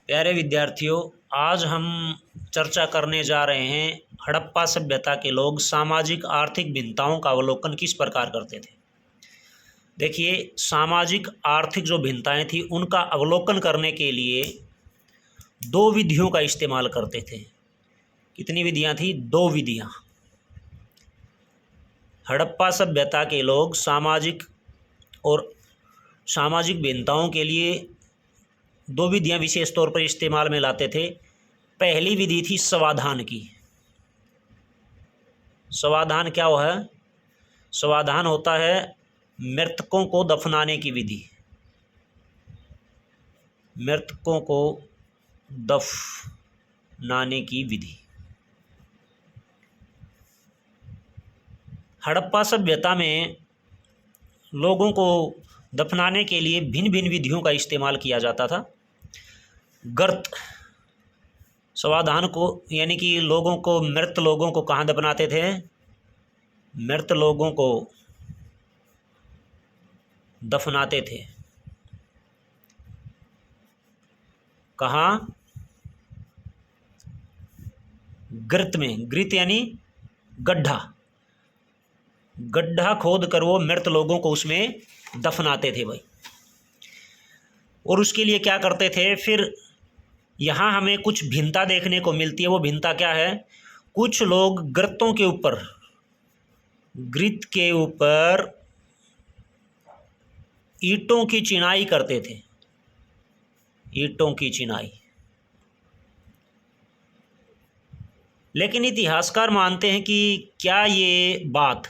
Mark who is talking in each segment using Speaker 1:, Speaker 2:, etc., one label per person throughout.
Speaker 1: प्यारे विद्यार्थियों, आज हम चर्चा करने जा रहे हैं हड़प्पा सभ्यता के लोग सामाजिक आर्थिक भिन्नताओं का अवलोकन किस प्रकार करते थे। देखिए, सामाजिक आर्थिक जो भिन्नताएं थी उनका अवलोकन करने के लिए दो विधियों का इस्तेमाल करते थे। कितनी विधियां थी? दो विधियां। हड़प्पा सभ्यता के लोग सामाजिक भिन्नताओं के लिए दो विधियां विशेष तौर पर इस्तेमाल में लाते थे। पहली विधि थी स्वाधान की। स्वाधान क्या है? स्वाधान होता है मृतकों को दफनाने की विधि। मृतकों को दफनाने की विधि। हड़प्पा सभ्यता में लोगों को दफनाने के लिए भिन्न भिन्न विधियों का इस्तेमाल किया जाता था। गर्त, स्वाधान को यानी कि मृत लोगों को कहाँ दफनाते थे? मृत लोगों को दफनाते थे कहाँ? गर्त में। गर्त यानी गड्ढा खोद कर वो मृत लोगों को उसमें दफनाते थे भाई। और उसके लिए क्या करते थे? फिर यहाँ हमें कुछ भिन्नता देखने को मिलती है। वो भिन्नता क्या है? कुछ लोग गर्त के ऊपर ईंटों की चिनाई करते थे। ईंटों की चिनाई। लेकिन इतिहासकार मानते हैं कि क्या ये बात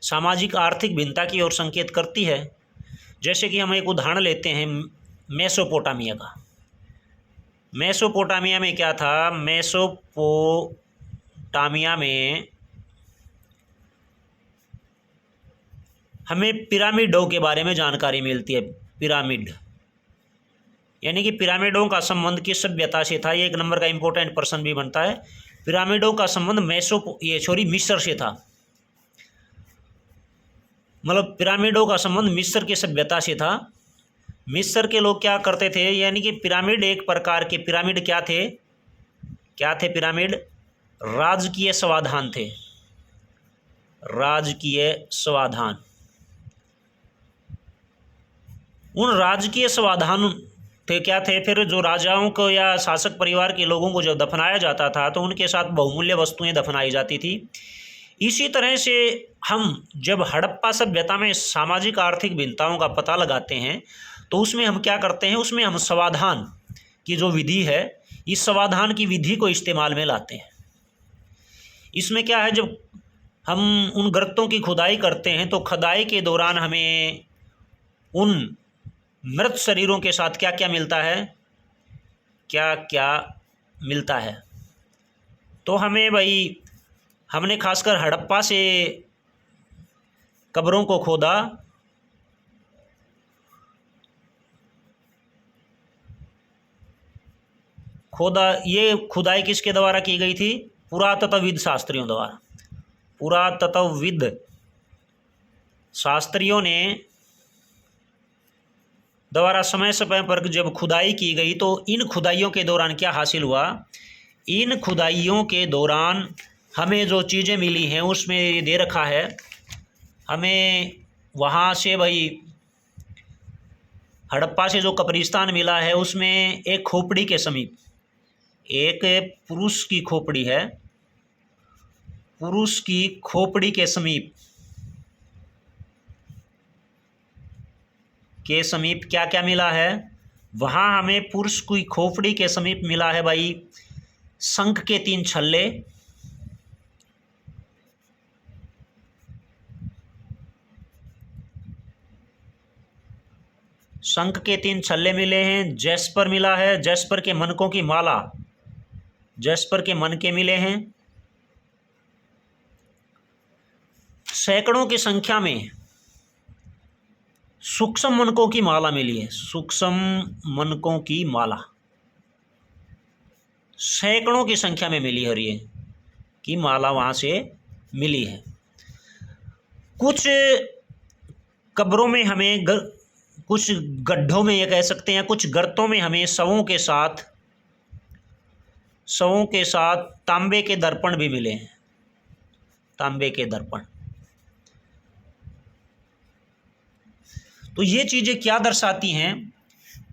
Speaker 1: सामाजिक आर्थिक भिन्नता की ओर संकेत करती है? जैसे कि हम एक उदाहरण लेते हैं मेसोपोटामिया का। मेसोपोटामिया में क्या था? मेसोपोटामिया में हमें पिरामिडों के बारे में जानकारी मिलती है। पिरामिड यानी कि पिरामिडों का संबंध किस सभ्यता से था? ये एक नंबर का इंपॉर्टेंट प्रश्न भी बनता है। पिरामिडों का संबंध मिस्र से था। मतलब पिरामिडों का संबंध मिस्र की सभ्यता से था। मिस्र के लोग क्या करते थे? यानी कि पिरामिड एक प्रकार के पिरामिड क्या थे? पिरामिड राजकीय समाधान थे। राजकीय समाधान। उन राजकीय समाधान थे क्या थे? फिर जो राजाओं को या शासक परिवार के लोगों को जब दफनाया जाता था तो उनके साथ बहुमूल्य वस्तुएं दफनाई जाती थी। इसी तरह से हम जब हड़प्पा सभ्यता में सामाजिक आर्थिक भिन्नताओं का पता लगाते हैं तो उसमें हम क्या करते हैं? उसमें हम समाधान की जो विधि है, इस समाधान की विधि को इस्तेमाल में लाते हैं। इसमें क्या है? जब हम उन गर्तों की खुदाई करते हैं तो खुदाई के दौरान हमें उन मृत शरीरों के साथ क्या क्या मिलता है? तो हमने खासकर हड़प्पा से कब्रों को खोदा। ये खुदाई किसके द्वारा की गई थी? पुरातत्वविद शास्त्रियों द्वारा। पुरातत्वविद शास्त्रियों ने द्वारा समय समय पर जब खुदाई की गई तो इन खुदाइयों के दौरान क्या हासिल हुआ? इन खुदाइयों के दौरान हमें जो चीज़ें मिली हैं उसमें ये दे रखा है। हमें वहाँ से हड़प्पा से जो कब्रिस्तान मिला है उसमें एक खोपड़ी के समीप एक पुरुष की खोपड़ी है। पुरुष की खोपड़ी के समीप क्या क्या मिला है? वहाँ हमें पुरुष की खोपड़ी के समीप मिला है भाई शंख के 3 छल्ले। शंख के 3 छल्ले मिले हैं। जैस्पर मिला है। जैस्पर के मनकों की माला। जैस्पर के मनके मिले हैं। सैकड़ों की संख्या में सूक्ष्म मनकों की माला मिली है। सूक्ष्म मनकों की माला सैकड़ों की संख्या में मिली है और ये की माला वहाँ से मिली है। कुछ कब्रों में हमें कुछ गड्ढों में, ये कह सकते हैं कुछ गर्तों में हमें शवों के साथ तांबे के दर्पण भी मिले हैं, तांबे के दर्पण। तो ये चीज़ें क्या दर्शाती हैं?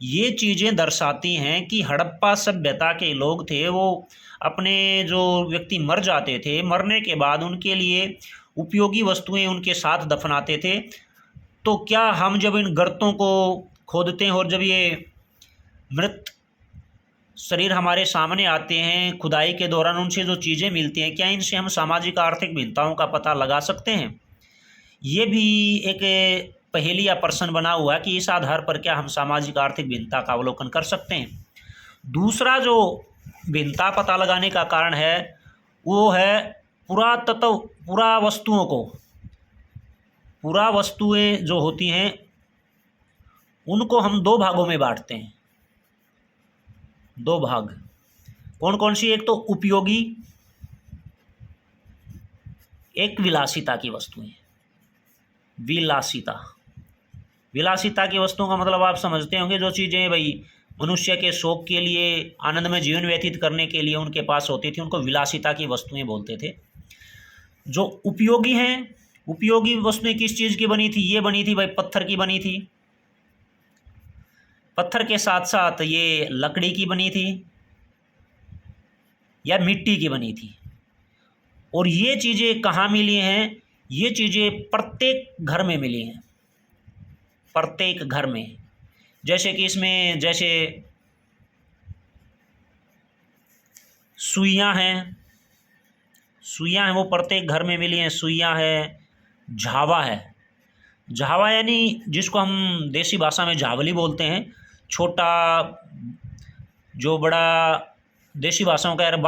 Speaker 1: ये चीज़ें दर्शाती हैं कि हड़प्पा सभ्यता के लोग थे, वो अपने जो व्यक्ति मर जाते थे, मरने के बाद उनके लिए उपयोगी वस्तुएं उनके साथ दफनाते थे। तो क्या हम जब इन गर्तों को खोदते हैं और जब ये मृत शरीर हमारे सामने आते हैं, खुदाई के दौरान उनसे जो चीज़ें मिलती हैं, क्या इनसे हम सामाजिक आर्थिक भिन्नताओं का पता लगा सकते हैं? ये भी एक पहेली या प्रश्न बना हुआ है कि इस आधार पर क्या हम सामाजिक आर्थिक भिन्नता का अवलोकन कर सकते हैं। दूसरा जो भिन्नता पता लगाने का कारण है वो है पुरातत्व, पूरा वस्तुएं जो होती हैं उनको हम दो भागों में बांटते हैं, दो भाग। कौन कौन सी? एक तो उपयोगी, एक विलासिता की वस्तुएं। विलासिता की वस्तुओं का मतलब आप समझते होंगे, जो चीज़ें भाई मनुष्य के शौक के लिए, आनंद में जीवन व्यतीत करने के लिए उनके पास होती थी, उनको विलासिता की वस्तुएं बोलते थे। जो उपयोगी हैं, उपयोगी वस्तुएं किस चीज़ की बनी थी? ये बनी थी भाई पत्थर की बनी थी, पत्थर के साथ साथ ये लकड़ी की बनी थी या मिट्टी की बनी थी। और ये चीज़ें कहाँ मिली हैं? ये चीज़ें प्रत्येक घर में मिली हैं, प्रत्येक घर में। जैसे कि इसमें जैसे सुइयाँ हैं, वो प्रत्येक घर में मिली हैं। सुइयाँ है, झावा है, झावा यानी जिसको हम देसी भाषा में झावली बोलते हैं, छोटा जो बड़ा देसी भाषा में कह रहे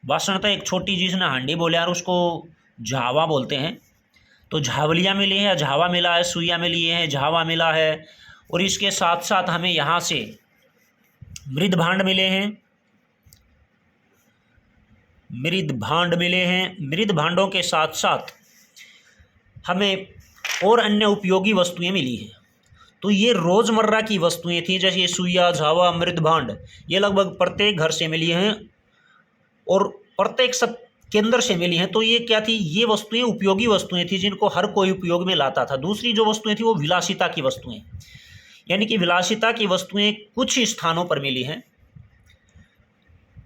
Speaker 1: बासण तो एक छोटी जिसने हांडी बोले यार उसको झावा बोलते हैं। तो झावलियाँ मिली हैं, झावा मिला है, सुइयाँ मिली हैं, झावा मिला है। और इसके साथ साथ हमें यहाँ से मृद भांड मिले हैं, मृद भांडों के साथ साथ हमें और अन्य उपयोगी वस्तुएं मिली हैं। तो ये रोज़मर्रा की वस्तुएं थी, जैसे ये सुइया, झावा, मृद भांड, ये लगभग प्रत्येक घर से मिली हैं और प्रत्येक सब केंद्र से मिली हैं। तो ये क्या थी? ये वस्तुएं उपयोगी वस्तुएं थी जिनको हर कोई उपयोग में लाता था। दूसरी जो वस्तुएं थी वो विलासिता की वस्तुएं, यानी कि विलासिता की वस्तुएं कुछ स्थानों पर मिली हैं,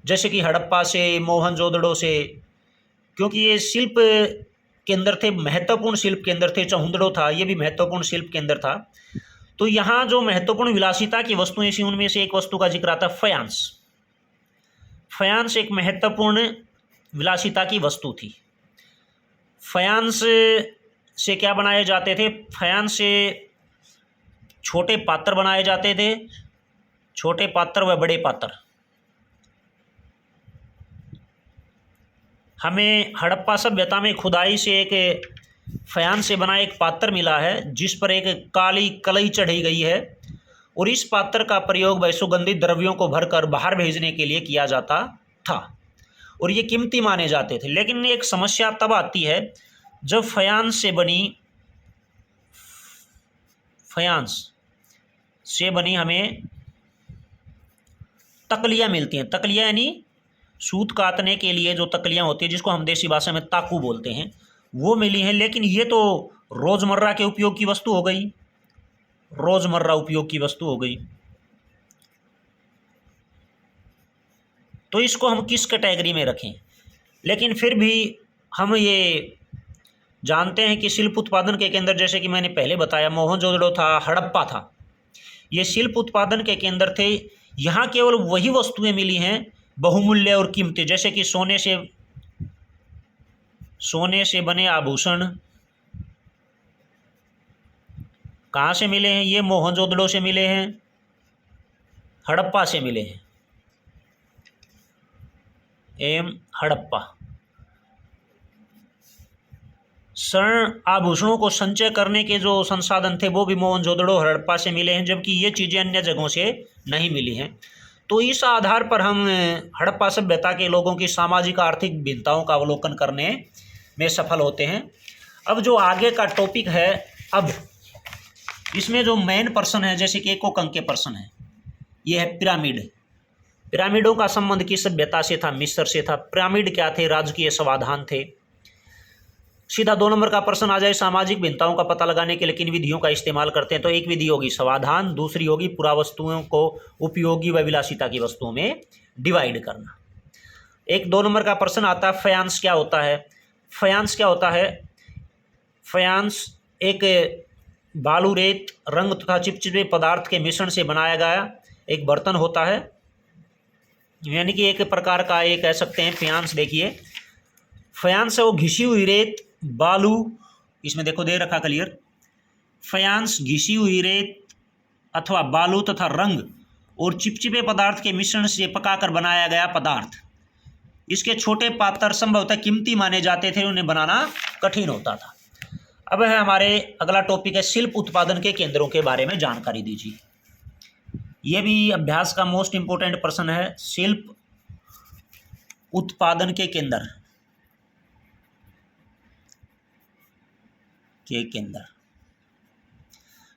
Speaker 1: जैसे कि हड़प्पा से, मोहनजोदड़ो से, क्योंकि ये शिल्प केंद्र थे, महत्वपूर्ण शिल्प केंद्र थे। चहुंदड़ो था, ये भी महत्वपूर्ण शिल्प केंद्र था। तो यहाँ जो महत्वपूर्ण विलासिता की वस्तुएं थी उनमें से एक वस्तु का जिक्र आता है फयांस। फयांस एक महत्वपूर्ण विलासिता की वस्तु थी। फयांस से क्या बनाए जाते थे? फयांस से छोटे पात्र बनाए जाते थे, छोटे पात्र व बड़े पात्र। हमें हड़प्पा सभ्यता में खुदाई से एक फयांस से बना एक पात्र मिला है जिस पर एक काली कलई चढ़ी गई है, और इस पात्र का प्रयोग वह सुगंधित द्रव्यों को भरकर बाहर भेजने के लिए किया जाता था और ये कीमती माने जाते थे। लेकिन एक समस्या तब आती है जब फयांस से बनी हमें तकलियाँ मिलती हैं। तकलियाँ यानी सूत काटने के लिए जो तकलियाँ होती हैं, जिसको हम देसी भाषा में ताकू बोलते हैं, वो मिली हैं। लेकिन ये तो रोज़मर्रा के उपयोग की वस्तु हो गई, रोज़मर्रा उपयोग की वस्तु हो गई। तो इसको हम किस कैटेगरी में रखें? लेकिन फिर भी हम ये जानते हैं कि शिल्प उत्पादन के केंद्र, जैसे कि मैंने पहले बताया, मोहनजोदड़ो था, हड़प्पा था, ये शिल्प उत्पादन के केंद्र थे। यहाँ केवल वही वस्तुएं मिली हैं बहुमूल्य और कीमती, जैसे कि सोने से बने आभूषण। कहाँ से मिले हैं? ये मोहनजोदड़ो से मिले हैं, हड़प्पा से मिले हैं, हड़प्पा। स्वर्ण आभूषणों को संचय करने के जो संसाधन थे वो भी मोहनजोदड़ो और हड़प्पा से मिले हैं, जबकि ये चीज़ें अन्य जगहों से नहीं मिली हैं। तो इस आधार पर हम हड़प्पा सभ्यता के लोगों की सामाजिक आर्थिक भिन्नताओं का अवलोकन करने में सफल होते हैं। अब जो आगे का टॉपिक है, अब इसमें जो मेन पर्सन है, जैसे कि एकोक अंक के पर्सन है, ये है पिरामिड। पिरामिडों का संबंध किस सभ्यता से था? मिस्र से था। पिरामिड क्या थे? राजकीय समाधान थे। सीधा 2 नंबर का प्रश्न आ जाए, सामाजिक भिन्नताओं का पता लगाने के लिए किन विधियों का इस्तेमाल करते हैं? तो एक विधि होगी समाधान, दूसरी होगी पुरावस्तुओं को उपयोगी व विलासिता की वस्तुओं में डिवाइड करना। एक 2 नंबर का प्रश्न आता है, फयांस क्या होता है? फयांस क्या होता है? फयांस एक बालू, रेत, रंग तथा चिपचिपे पदार्थ के मिश्रण से बनाया गया एक बर्तन होता है, यानी कि एक प्रकार का ये कह सकते हैं फयांस। देखिए फयांस है वो घिसी हुई रेत, बालू, इसमें देखो दे रखा क्लियर, फयांस घिसी हुई रेत अथवा बालू तथा रंग और चिपचिपे पदार्थ के मिश्रण से पकाकर बनाया गया पदार्थ। इसके छोटे पात्र संभवतः कीमती माने जाते थे, उन्हें बनाना कठिन होता था। अब है हमारे अगला टॉपिक है शिल्प उत्पादन के केंद्रों के बारे में जानकारी दीजिए। यह भी अभ्यास का मोस्ट इंपोर्टेंट प्रश्न है, शिल्प उत्पादन के केंद्र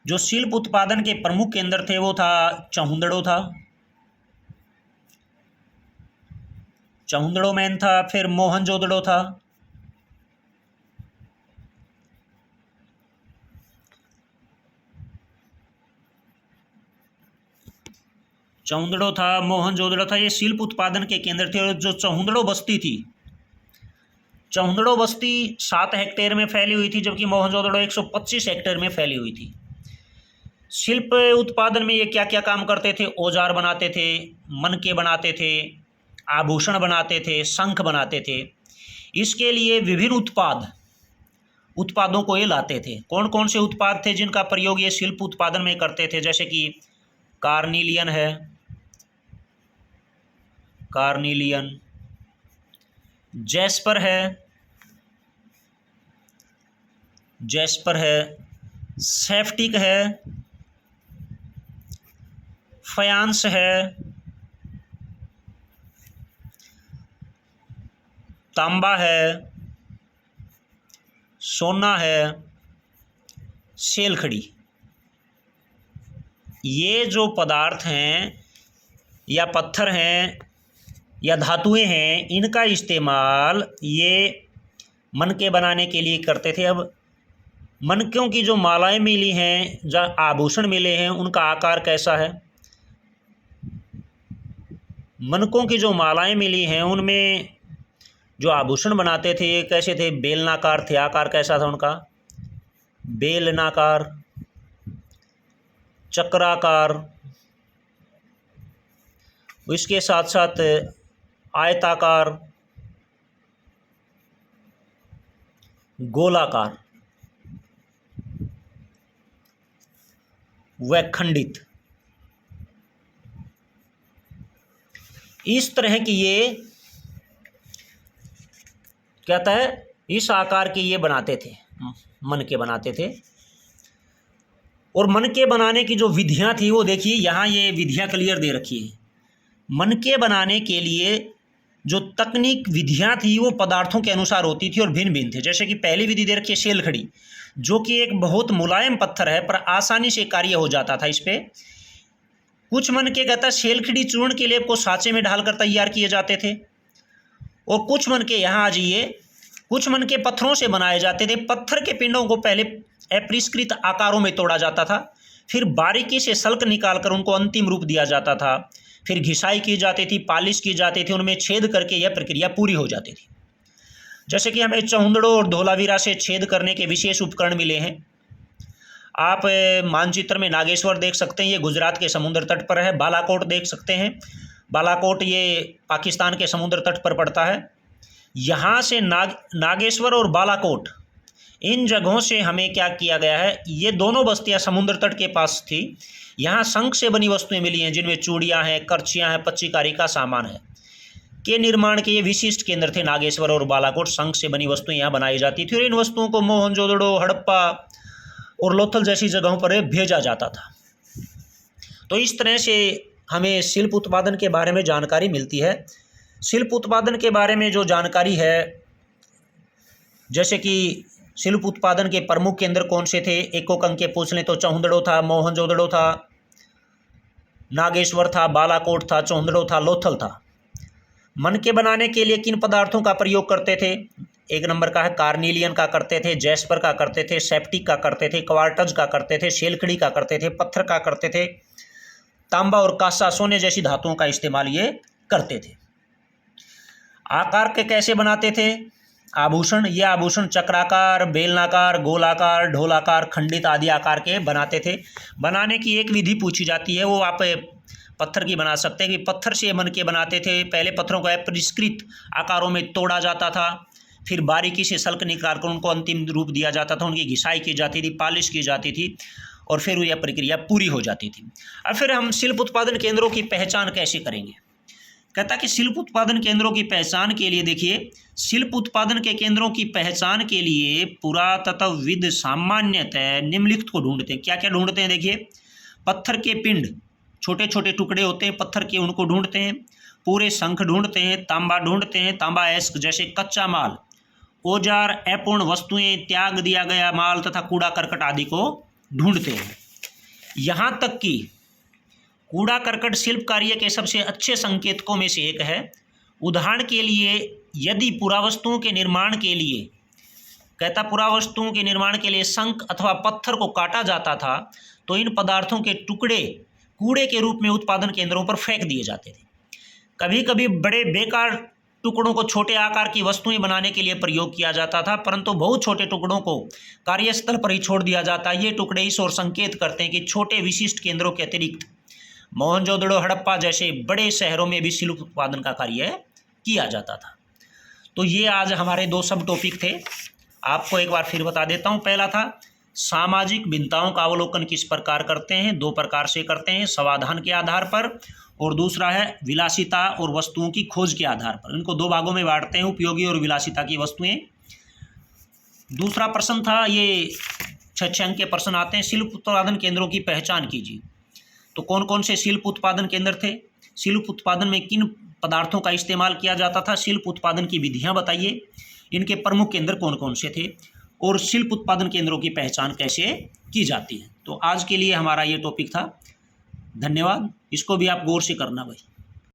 Speaker 1: जो शिल्प उत्पादन के प्रमुख केंद्र थे वो था चहुंदड़ो था, चहुंदड़ो मेन था। फिर मोहनजोदड़ो था, चहुंदड़ो था, मोहनजोदड़ो था, ये शिल्प उत्पादन के केंद्र थे। और जो चहुंदड़ो बस्ती थी, चहुंदड़ो बस्ती 7 हेक्टेयर में फैली हुई थी, जबकि मोहनजोदड़ो 125 हेक्टेयर में फैली हुई थी। शिल्प उत्पादन में ये क्या क्या काम करते थे? औजार बनाते थे, मनके बनाते थे, आभूषण बनाते थे, शंख बनाते थे। इसके लिए विभिन्न उत्पादों को ये लाते थे। कौन कौन से उत्पाद थे जिनका प्रयोग ये शिल्प उत्पादन में करते थे? जैसे कि कार्निलियन है, कार्निलियन, जैस्पर है, सेफ्टिक है, फयांस है, तांबा है, सोना है, सेलखड़ी। ये जो पदार्थ हैं या पत्थर हैं या धातुएं हैं, इनका इस्तेमाल ये मनके बनाने के लिए करते थे। अब मनकों की जो मालाएं मिली हैं, जो आभूषण मिले हैं, उनका आकार कैसा है? मनकों की जो मालाएं मिली हैं उनमें जो आभूषण बनाते थे कैसे थे? बेलनाकार थे। आकार कैसा था उनका? बेलनाकार, चक्राकार, इसके साथ साथ आयताकार, गोलाकार व खंडित। इस तरह की ये कहता है, इस आकार के ये बनाते थे, मनके बनाते थे। और मनके बनाने की जो विधियां थी वो देखिए, यहाँ ये विधियां क्लियर दे रखी है। मनके बनाने के लिए जो तकनीक विधियां थी वो पदार्थों के अनुसार होती थी और भिन्न भिन्न थे। जैसे कि पहली विधि दे रखी है सेलखड़ी, जो कि एक बहुत मुलायम पत्थर है पर आसानी से कार्य हो जाता था इस पर। कुछ मनके कहता है सेलखड़ी चूर्ण के लिए को साँचे में ढालकर तैयार किए जाते थे। और कुछ मनके, यहाँ आ जाइए, कुछ मनके पत्थरों से बनाए जाते थे। पत्थर के पिंडों को पहले अपरिष्कृत आकारों में तोड़ा जाता था, फिर बारीकी से सल्क निकालकर उनको अंतिम रूप दिया जाता था, फिर घिसाई की जाती थी, पालिश की जाती थी, उनमें छेद करके यह प्रक्रिया पूरी हो जाती थी। जैसे कि हमें चहुंदड़ो और धोलावीरा से छेद करने के विशेष उपकरण मिले हैं। आप मानचित्र में नागेश्वर देख सकते हैं, ये गुजरात के समुद्र तट पर है। बालाकोट देख सकते हैं, बालाकोट ये पाकिस्तान के समुद्र तट पर पड़ता है। यहाँ से नागेश्वर और बालाकोट, इन जगहों से हमें क्या किया गया है, ये दोनों बस्तियाँ समुद्र तट के पास थी। यहाँ शंख से बनी वस्तुएं मिली हैं, जिनमें चूड़ियाँ हैं, करछियाँ हैं, पच्चीकारी का सामान है, के निर्माण के ये विशिष्ट केंद्र थे। नागेश्वर और बालाकोट, शंख से बनी वस्तुएं यहाँ बनाई जाती थी और इन वस्तुओं को मोहनजोदड़ो, हड़प्पा और लोथल जैसी जगहों पर भेजा जाता था। तो इस तरह से हमें शिल्प उत्पादन के बारे में जानकारी मिलती है। शिल्प उत्पादन के बारे में जो जानकारी है, जैसे कि शिल्प उत्पादन के प्रमुख केंद्र कौन से थे? एकोक अंक के पूछ लें तो चौहदड़ो था, मोहनजोदड़ो था, नागेश्वर था, बालाकोट था, चौहदड़ो था, लोथल था। मन के बनाने के लिए किन पदार्थों का प्रयोग करते थे? एक नंबर का है कार्निलियन का करते थे, जैस्पर का करते थे, सेप्टिक का करते थे, क्वार्टज का करते थे, शेलखड़ी का करते थे, पत्थर का करते थे, तांबा और कांसा सोने जैसी धातुओं का इस्तेमाल ये करते थे। आकार के कैसे बनाते थे आभूषण? ये आभूषण चक्राकार, बेलनाकार, गोलाकार, ढोलाकार, खंडित आदि आकार के बनाते थे। बनाने की एक विधि पूछी जाती है, वो आप पत्थर की बना सकते हैं कि पत्थर से मन के बनाते थे। पहले पत्थरों को परिष्कृत आकारों में तोड़ा जाता था, फिर बारीकी से सल्क निकाल कर उनको अंतिम रूप दिया जाता था, उनकी घिसाई की जाती थी, पॉलिश की जाती थी और फिर यह प्रक्रिया पूरी हो जाती थी। अब फिर हम शिल्प उत्पादन केंद्रों की पहचान कैसे करेंगे? कहता कि शिल्प उत्पादन केंद्रों की पहचान के लिए देखिए, शिल्प उत्पादन के केंद्रों की पहचान के लिए पुरातत्वविद सामान्यतः निम्नलिखित को ढूंढते हैं। क्या क्या ढूंढते हैं? देखिए, पत्थर के पिंड, छोटे छोटे टुकड़े होते हैं पत्थर के, उनको ढूंढते हैं। पूरे शंख ढूंढते हैं, तांबा ढूंढते हैं, तांबा एस्क जैसे कच्चा माल, औजार, अपूर्ण वस्तुएं, त्याग दिया गया माल तथा कूड़ा करकट आदि को ढूंढते हैं। यहाँ तक कि कूड़ा करकट शिल्प कार्य के सबसे अच्छे संकेतकों में से एक है। उदाहरण के लिए, यदि पुरावस्तुओं के निर्माण के लिए, कहता पुरावस्तुओं के निर्माण के लिए शंख अथवा पत्थर को काटा जाता था तो इन पदार्थों के टुकड़े कूड़े के रूप में उत्पादन केंद्रों पर फेंक दिए जाते थे। कभी कभी बड़े बेकार टुकड़ों को छोटे आकार की वस्तुएं बनाने के लिए प्रयोग किया जाता था, परंतु बहुत छोटे टुकड़ों को कार्यस्थल पर ही छोड़ दिया जाता है। ये टुकड़े इस ओर संकेत करते हैं कि छोटे विशिष्ट केंद्रों के अतिरिक्त मोहनजोदड़ो, हड़प्पा जैसे बड़े शहरों में भी शिल्प उत्पादन का कार्य किया जाता था। तो ये आज हमारे 2 सब टॉपिक थे। आपको एक बार फिर बता देता हूँ। पहला था सामाजिक भिन्नताओं का अवलोकन किस प्रकार करते हैं? 2 प्रकार से करते हैं, समाधान के आधार पर, और दूसरा है विलासिता और वस्तुओं की खोज के आधार पर। इनको 2 भागों में बांटते हैं, उपयोगी और विलासिता की वस्तुएं। दूसरा प्रश्न था, ये 6 अंक के प्रश्न आते हैं, शिल्प उत्पादन केंद्रों की पहचान कीजिए। तो कौन कौन से शिल्प उत्पादन केंद्र थे? शिल्प उत्पादन में किन पदार्थों का इस्तेमाल किया जाता था? शिल्प उत्पादन की विधियां बताइए, इनके प्रमुख केंद्र कौन कौन से थे, और शिल्प उत्पादन केंद्रों की पहचान कैसे की जाती है। तो आज के लिए हमारा ये टॉपिक था। धन्यवाद। इसको भी आप गौर से करना भाई।